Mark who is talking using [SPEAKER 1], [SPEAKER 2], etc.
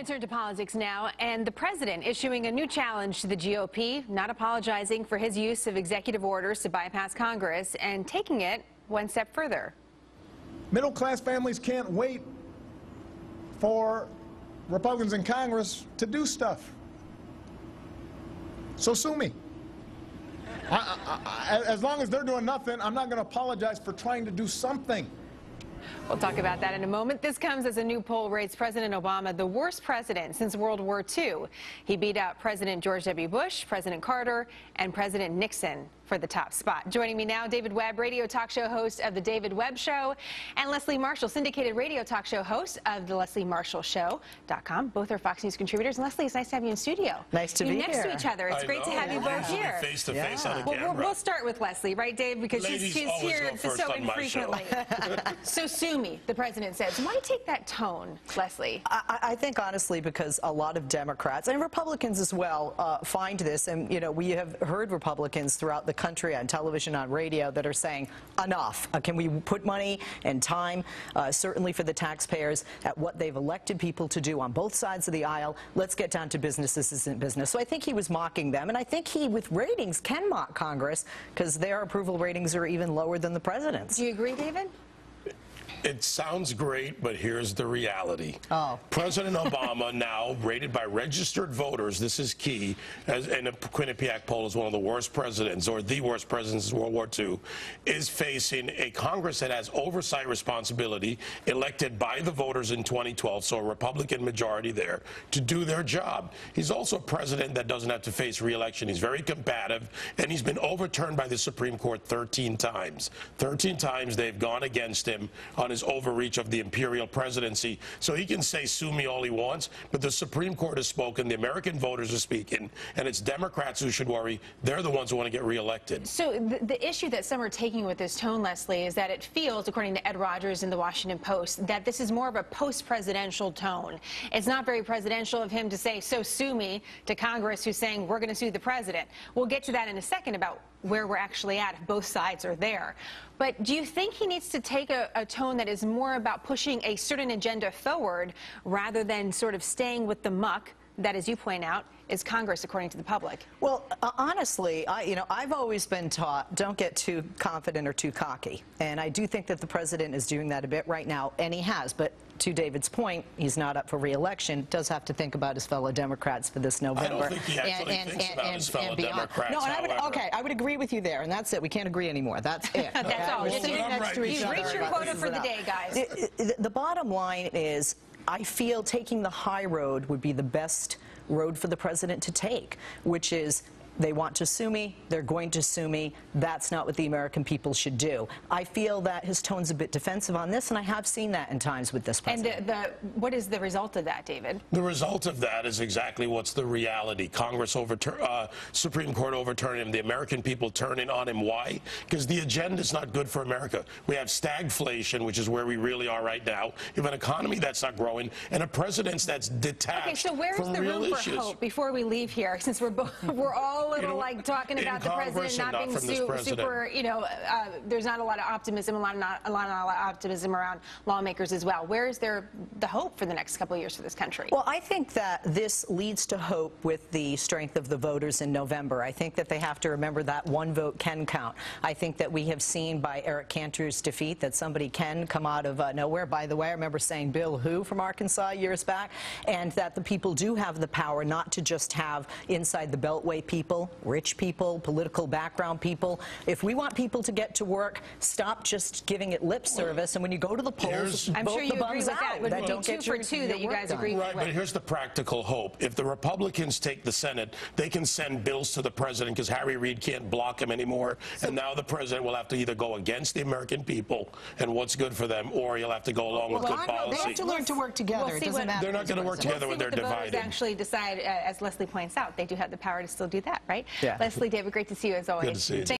[SPEAKER 1] going to turn to politics now, and the president issuing a new challenge to the GOP, not apologizing for his use of executive orders to bypass Congress and taking it one step further.
[SPEAKER 2] Middle-class families can't wait for Republicans in Congress to do stuff. So sue me. As long as they're doing nothing, I'm not going to apologize for trying to do something.
[SPEAKER 1] We'll talk about that in a moment. This comes as a new poll rates President Obama the worst president since World War II. He beat out President George W. Bush, President Carter, and President Nixon for the top spot. Joining me now, David Webb, radio talk show host of The David Webb Show, and Leslie Marshall, syndicated radio talk show host of The Leslie Marshall Show.com. Both are Fox News contributors. And Leslie, it's nice to have you in studio.
[SPEAKER 3] Nice to be here.
[SPEAKER 1] Next to each other. It's great to have you both here.
[SPEAKER 4] Face to face on the
[SPEAKER 1] camera. We'll start with Leslie, right, Dave? Because she's here so infrequently. So sue me, the president says. Why take that tone, Leslie?
[SPEAKER 3] I think, honestly, because a lot of Democrats and Republicans as well find this, and, you know, we have heard Republicans throughout the country on television, on radio, that are saying, enough. Can we put money and time, certainly for the taxpayers, at what they've elected people to do on both sides of the aisle? Let's get down to business. This isn't business. So I think he was mocking them, and I think he, with ratings, can mock Congress because their approval ratings are even lower than the president's.
[SPEAKER 1] Do you agree, David?
[SPEAKER 4] It sounds great, but here's the reality.
[SPEAKER 3] Oh.
[SPEAKER 4] President Obama, now rated by registered voters, this is key, as in a Quinnipiac poll, is one of the worst presidents, or the worst president since World War II, is facing a Congress that has oversight responsibility, elected by the voters in 2012, so a Republican majority there, to do their job. He's also a president that doesn't have to face re-election. He's very combative, and he's been overturned by the Supreme Court 13 times. 13 times they've gone against him on his overreach of the imperial presidency. So he can say sue me all he wants, but the Supreme Court has spoken, the American voters are speaking, and it's Democrats who should worry. They're the ones who want to get reelected.
[SPEAKER 1] So the issue that some are taking with this tone, Leslie, is that it feels, according to Ed Rogers in the Washington Post, that this is more of a post-presidential tone. It's not very presidential of him to say, so sue me, to Congress, who's saying we're going to sue the president. We'll get to that in a second about where we're actually at if both sides are there. But do you think he needs to take a tone that is more about pushing a certain agenda forward rather than sort of staying with the muck that, as you point out, is Congress, according to the public?
[SPEAKER 3] Well, honestly, I've always been taught, don't get too confident or too cocky. And I do think that the president is doing that a bit right now, and he has. But to David's point, he's not up for re-election, does have to think about his fellow Democrats for this November.
[SPEAKER 4] I don't think he actually thinks about his fellow Democrats.
[SPEAKER 3] No, and I would agree with you there, and that's it. We can't agree anymore. That's it.
[SPEAKER 1] That's all.
[SPEAKER 3] We're sitting next to each other.
[SPEAKER 1] You've reached your quota for the day, guys.
[SPEAKER 3] The bottom line is, I feel taking the high road would be the best road for the president to take, which is, they want to sue me, they're going to sue me. That's not what the American people should do. I feel that his tone's a bit defensive on this, and I have seen that in times with this president.
[SPEAKER 1] And what is the result of that, David?
[SPEAKER 4] The result of that is exactly what's the reality. Congress Supreme Court overturning him, the American people turning on him. Why? Because the agenda is not good for America. We have stagflation, which is where we really are right now. You have an economy that's not growing, and a president that's detached from real issues. Okay, so where is the room for hope before we leave here, since we're all a little like talking about the president not being super, there's not a lot of optimism, a lot of optimism around lawmakers as well. Where is there the hope for the next couple of years for this country?
[SPEAKER 3] Well, I think that this leads to hope with the strength of the voters in November. I think that they have to remember that one vote can count. I think that we have seen by Eric Cantor's defeat that somebody can come out of nowhere. By the way, I remember saying Bill who from Arkansas years back, and that the people do have the power not to just have inside the Beltway people, rich people, political background people. If we want people to get to work, stop just giving it lip service. And when you go to the polls,
[SPEAKER 1] I'm sure you agree with that. Would be 2 for 2 that you guys agree with.
[SPEAKER 4] Right, but here's the practical hope. If the Republicans take the Senate, they can send bills to the president because Harry Reid can't block him anymore. And now the president will have to either go against the American people and what's good for them, or he'll have to go along with good policy.
[SPEAKER 3] They have to learn to work together. It doesn't matter.
[SPEAKER 4] They're not going to work together when they're divided.
[SPEAKER 1] The voters actually decide, as Leslie points out, they do have the power to still do that, right?
[SPEAKER 3] Yeah.
[SPEAKER 1] Leslie, David, great to see you as always.
[SPEAKER 4] Good to see you.